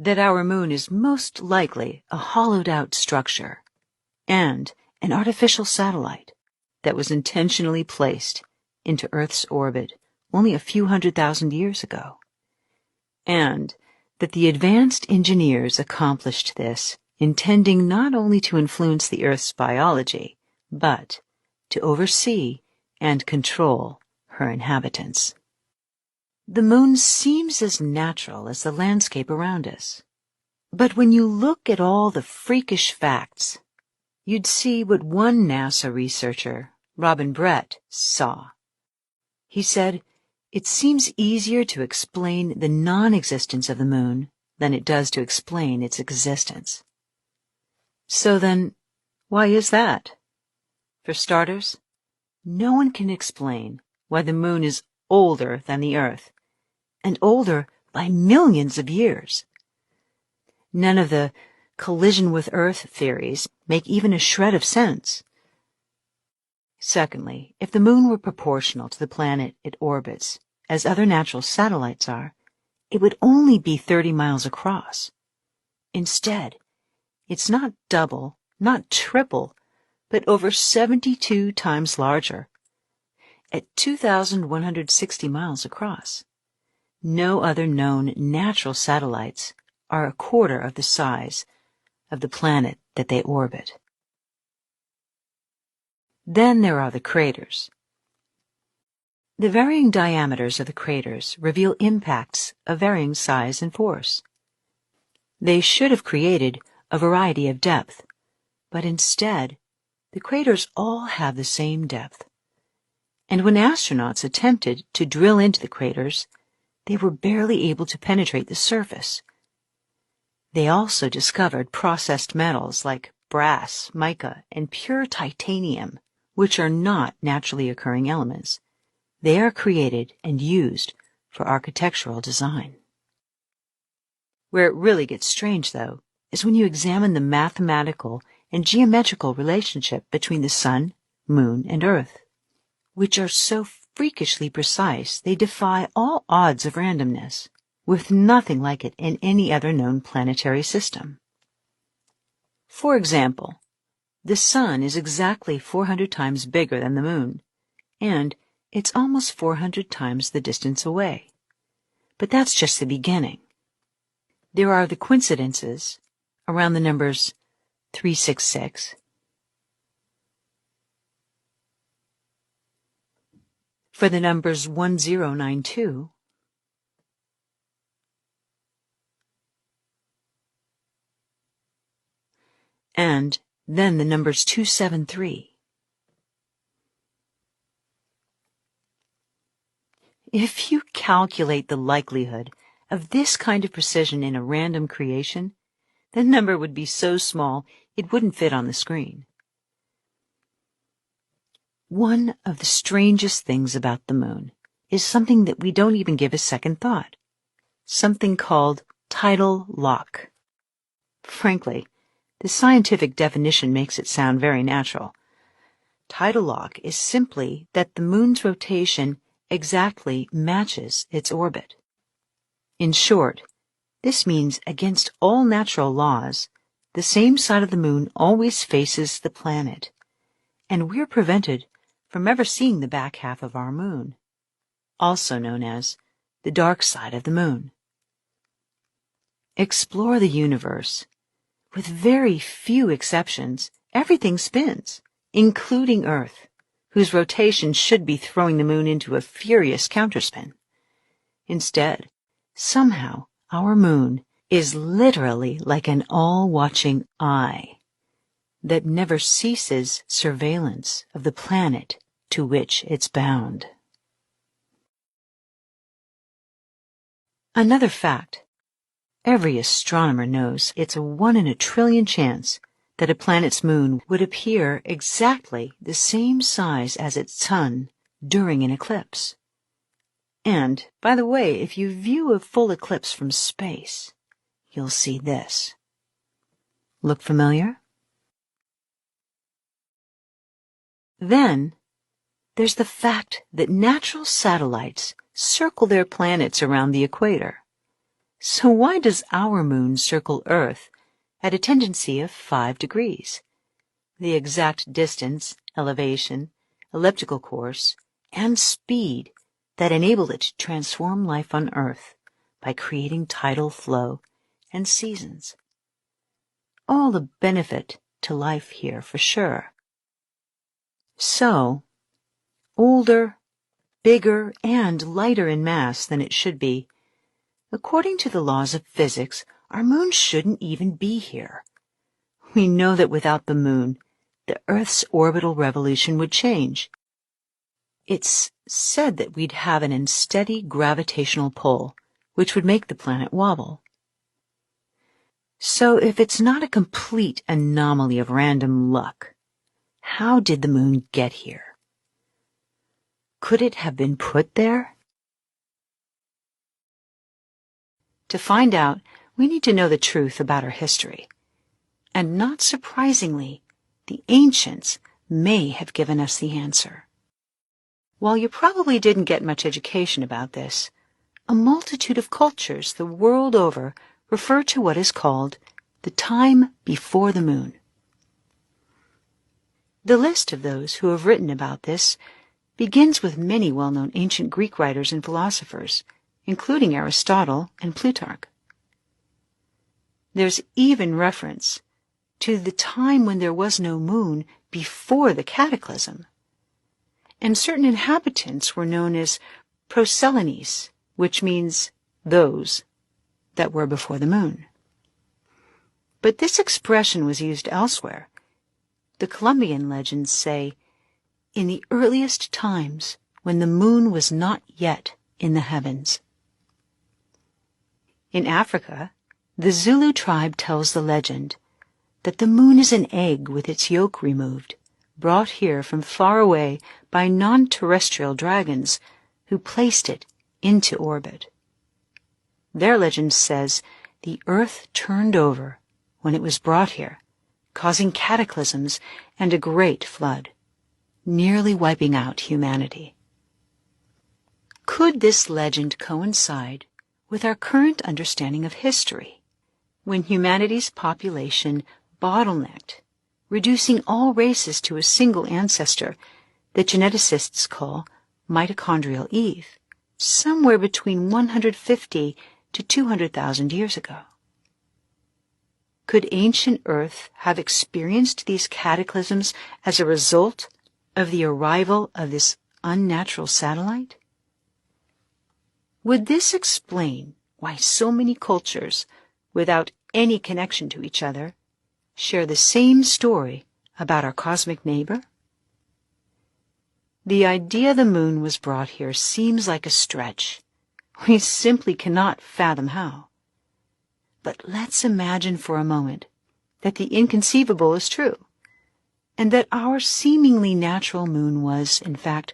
that our moon is most likely a hollowed-out structure and an artificial satellite that was intentionally placed into Earth's orbit only a few 100,000 years ago, and that the advanced engineers accomplished this intending not only to influence the Earth's biology, but to oversee and control her inhabitants. The moon seems as natural as the landscape around us. But when you look at all the freakish facts, you'd see what one NASA researcher, Robin Brett, saw. He said, "It seems easier to explain the non-existence of the moon than it does to explain its existence." So then, why is that? For starters, no one can explain why the moon is older than the Earth, and older by millions of years. None of the collision with Earth theories make even a shred of sense. Secondly, if the moon were proportional to the planet it orbits, as other natural satellites are, it would only be 30 miles across. Instead, it's not double, not triple, but over 72 times larger, at 2,160 miles across. No other known natural satellites are a quarter of the size of the planet that they orbit. Then there are the craters. The varying diameters of the craters reveal impacts of varying size and force. They should have created a variety of depth, but instead, the craters all have the same depth. And when astronauts attempted to drill into the craters, they were barely able to penetrate the surface. They also discovered processed metals like brass, mica, and pure titanium, which are not naturally occurring elements. They are created and used for architectural design. Where it really gets strange, though, is when you examine the mathematical and geometrical relationship between the Sun, Moon, and Earth, which are so freakishly precise they defy all odds of randomness, with nothing like it in any other known planetary system. For example, the Sun is exactly 400 times bigger than the Moon, and it's almost 400 times the distance away. But that's just the beginning. There are the coincidences around the numbers 366, for the numbers 1092, and then the numbers 273. If you calculate the likelihood of this kind of precision in a random creation, the number would be so small it wouldn't fit on the screen. One of the strangest things about the moon is something that we don't even give a second thought, something called tidal lock. Frankly, the scientific definition makes it sound very natural. Tidal lock is simply that the moon's rotation exactly matches its orbit. In short, this means against all natural laws, the same side of the moon always faces the planet, and we're prevented from ever seeing the back half of our moon, also known as the dark side of the moon. Explore the universe. With very few exceptions, everything spins, including Earth, whose rotation should be throwing the moon into a furious counterspin. Instead, somehow, our moon is literally like an all-watching eye that never ceases surveillance of the planet to which it's bound. Another fact. Every astronomer knows it's a 1 in a trillion chance that a planet's moon would appear exactly the same size as its sun during an eclipse. And, by the way, if you view a full eclipse from space, you'll see this. Look familiar? Then, there's the fact that natural satellites circle their planets around the equator. So why does our moon circle Earth at a tendency of 5 degrees? The exact distance, elevation, elliptical course, and speed that enable it to transform life on Earth by creating tidal flow and seasons. All the benefit to life here for sure. So, older, bigger, and lighter in mass than it should be, according to the laws of physics, our moon shouldn't even be here. We know that without the moon, the Earth's orbital revolution would change. It's said that we'd have an unsteady gravitational pull, which would make the planet wobble. So if it's not a complete anomaly of random luck, how did the moon get here? Could it have been put there? To find out, we need to know the truth about our history. And not surprisingly, the ancients may have given us the answer. While you probably didn't get much education about this, a multitude of cultures the world over refer to what is called the time before the moon. The list of those who have written about this begins with many well-known ancient Greek writers and philosophers, including Aristotle and Plutarch. There's even reference to the time when there was no moon before the cataclysm, and certain inhabitants were known as Proselones, which means those that were before the moon. But this expression was used elsewhere. The Columbian legends say, in the earliest times when the moon was not yet in the heavens. In Africa, the Zulu tribe tells the legend that the moon is an egg with its yolk removed, brought here from far away by non-terrestrial dragons who placed it into orbit. Their legend says the earth turned over when it was brought here, causing cataclysms and a great flood, nearly wiping out humanity. Could this legend coincide with our current understanding of history, when humanity's population bottlenecked, reducing all races to a single ancestor that geneticists call mitochondrial Eve, somewhere between 150 to 200,000 years ago? Could ancient Earth have experienced these cataclysms as a result of the arrival of this unnatural satellite? Would this explain why so many cultures, without any connection to each other, share the same story about our cosmic neighbor? The idea the moon was brought here seems like a stretch. We simply cannot fathom how. But let's imagine for a moment that the inconceivable is true, and that our seemingly natural moon was, in fact,